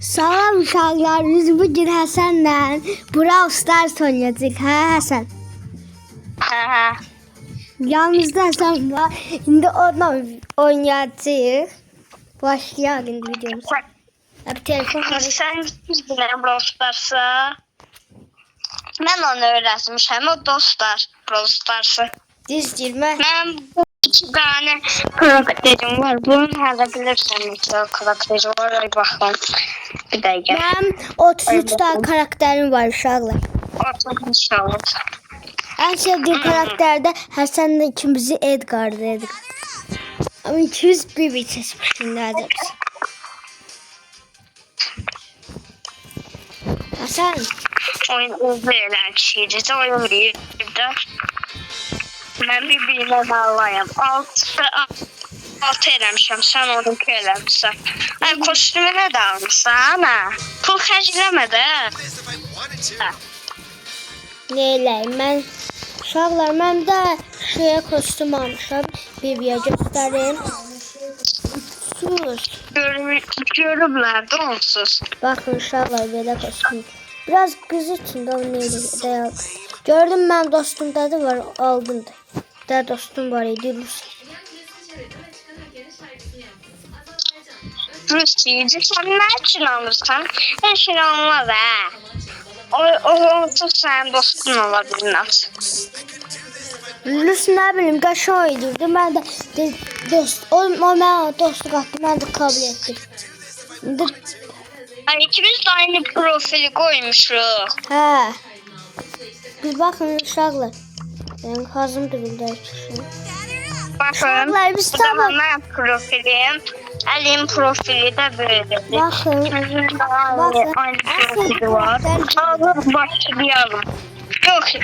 Salam uşaqlar, biz bugün Həsənlə Brawl Stars oynayacağıq. Hə Həsən? Hə. Yanımızda Həsən var. İndi onunla oynayacağıq. Başlayaq indi videomuza. Bir telefon var. Sən bilirəm Brawl Stars'ı. Mən onu öyrətmişəm, o dostlar Brawl Stars'ı. Düz girmə. Mən bu iki tane karakterim var. Bunun hələ bilirsən neçə karakteri var. Ay baxın. Bir dəqiqə. Mənim 33 tane karakterim var uşaqlar. Artıq inşallah. En sevdiğim karakter de Həsənlə ikimizi Edgar'dı. Ama 201 bir seçmiştim neredeyse. Həsən. Oyun özü elən kişiydi. Oyun bir də. Mən bir-birinə bağlayam. 6 eləmişəm, sən 12 eləmişsən. Ay, kostümünə də almışsan, hə? Pul xərcləmə də. Ne eləyim? Mən uşaqlar, mən də şuraya kostüm almışam. Bir göstərim. Sus. Görüblər də onsuz. Bakın uşaqlar, belə kostüm. Biraz qızı üçün də onu eləyim. Gördüm mən dostumda da var, aldım da. Bir də dostum var idi, Rus. Rusiyacı, sən nə üçün alırsan? Hər şey olmaz, hə? O onsuz sənin dostun ola bilməz. Rus nə bilim, qaşan edirdi. Mən də dost, o mənə dostluq atdı, mən də kabul etdim. İndi Ay, ikimiz də aynı profili qoymuşuq. hə. Bir baxın uşaqlar. Benim hazım da bildirəcək. Baxın, Uşaqlar, biz bu da tamam. mənim profilim. Əlim profili də böylədir. Baxın. İkimizin də aynı profili var. Alıb başlayalım. Yox,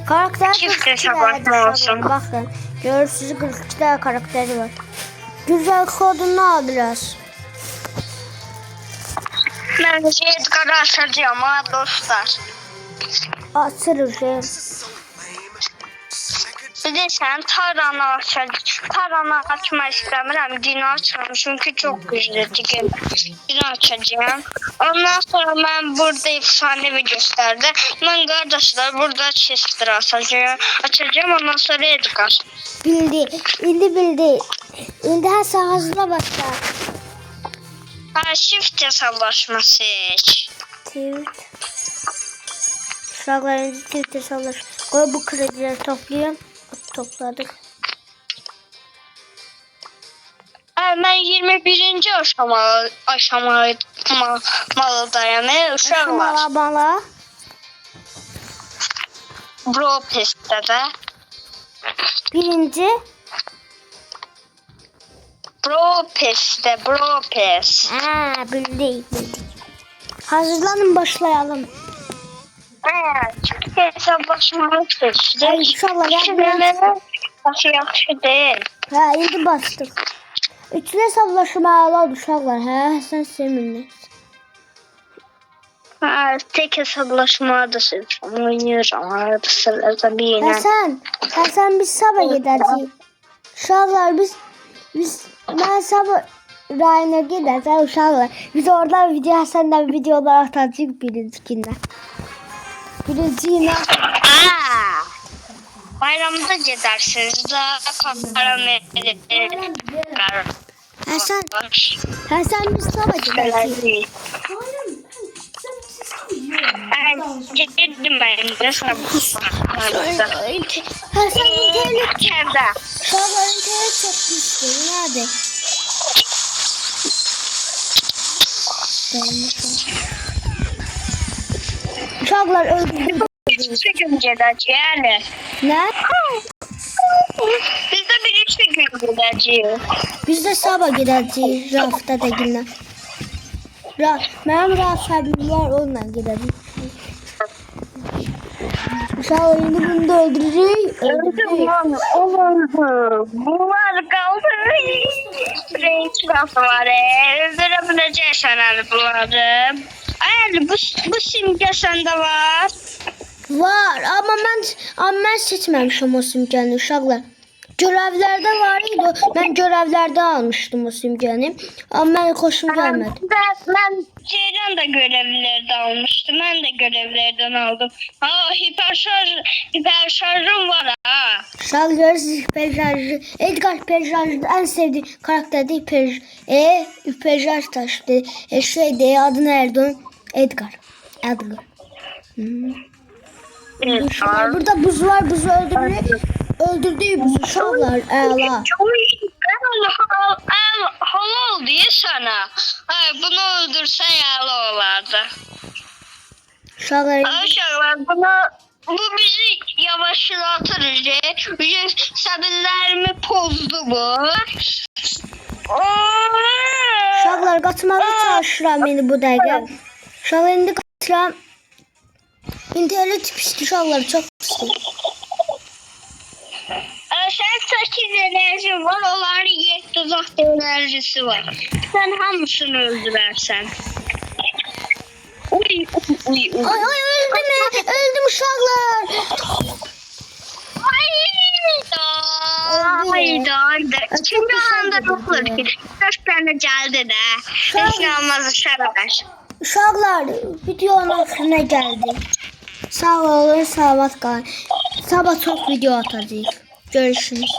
Karakter Çift 42 hesaplaşma tane olsun. Bakın. Görürsünüz 42 tane karakteri var. Güzel kodunu al biraz. mən Edgar'ı açacağım ha dostlar. Açırız şey. Bir de sen Taran'ı açmak istemiyorum. Dino açalım çünkü çok güçlü. Dino açacağım. Ondan sonra ben burada efsanevi gösterdi. Ben kardeşler burada Chester açacağım. Ondan sonra Edgar. Bildi. İndi bildi. İndi her sahasına başlar. Ha, shift hesaplaşması. Tilt. Uşaqların tilt hesaplaş. Koy bu kredileri toplayayım. Topladık. Ben 21. aşamadayım. Uşaqlar. Bala. Bro Pest'te de. Birinci. Bro Pest. Bildik. Hazırlanın başlayalım. Evet, hesaplaşmalı seçtik. Ay, inşallah İkimizin başı yaxşı değil. Ha, indi bastık. Üçlü hesaplaşma ala uşaqlar. Hə, sən sevinirsən. Ha, tek hesaplaşma da seçtim. Oynuyorum arada sırada bir yine. Həsən biz sabah gedəcəyik. Uşaqlar mən sabah rayona gedəcəm uşaqlar. Biz orada Həsənlə videolar atacağıq birinci gündən. Bayramda gidersiniz de kaparam Həsən biz sabah gedəcəyik. Gittim ben de sabah. Həsən internet. İçeride. Uşaqlar internet çox pisdir. Nədir? Uşaqlar öldürdüm. İşte gün gedəcəyik yani. Nə? Biz de bir işte gün gedəcəyik. Biz də sabah gedəcəyik Rafda da günlə. Mənim Raf səbim var, onunla gedəcəyik. Uşaqlar indi bunu da öldürəcəyik. Bunlar kaldı. Renk kaldı var. Öldürebileceğiz herhalde bunları. Ay, bu simge sende var. Var, amma mən seçməmişəm o simgəni uşaqlar. Görevlerde var idi. Ben görevlerde almıştım o simgeni. Ama ben hoşum gelmedi. Ben Ceylan da görevlerde almıştı. Ben de görevlerden aldım. Hiperşarjım var ha. Şalgörüz hiperşarjı. Edgar hiperşarjı en sevdiğim karakter de hiperşarj taşıdı. Şeyde adı nerede? Edgar. Burada buz var. Buzu öldürdüğü buzu. Şallar. Ela. Halal diye sana. Bunu öldürsen yalı olardı. Şallar. Aşağılar bu bizi yavaşlatır. Sabirlerimi pozdu bu. Şallar katmalı çalışıram beni bu dəqiqə. Şallar indi qatıram. İnternet pisdir şallar çok pisdir. Sen 8 enerjin var, onların 7 zaht enerjisi var. Sen hamısını öldürersen. Uy. Ay öldüm uşaqlar. Hayda. Şimdi anda doktor ki. 4 tane geldi de. Hiç ne olmaz uşaqlar. Uşaqlar videonun axırına gəldik. Sağ olun, salamat qalın. Sabah çox video atacağıq. Görüşürüz.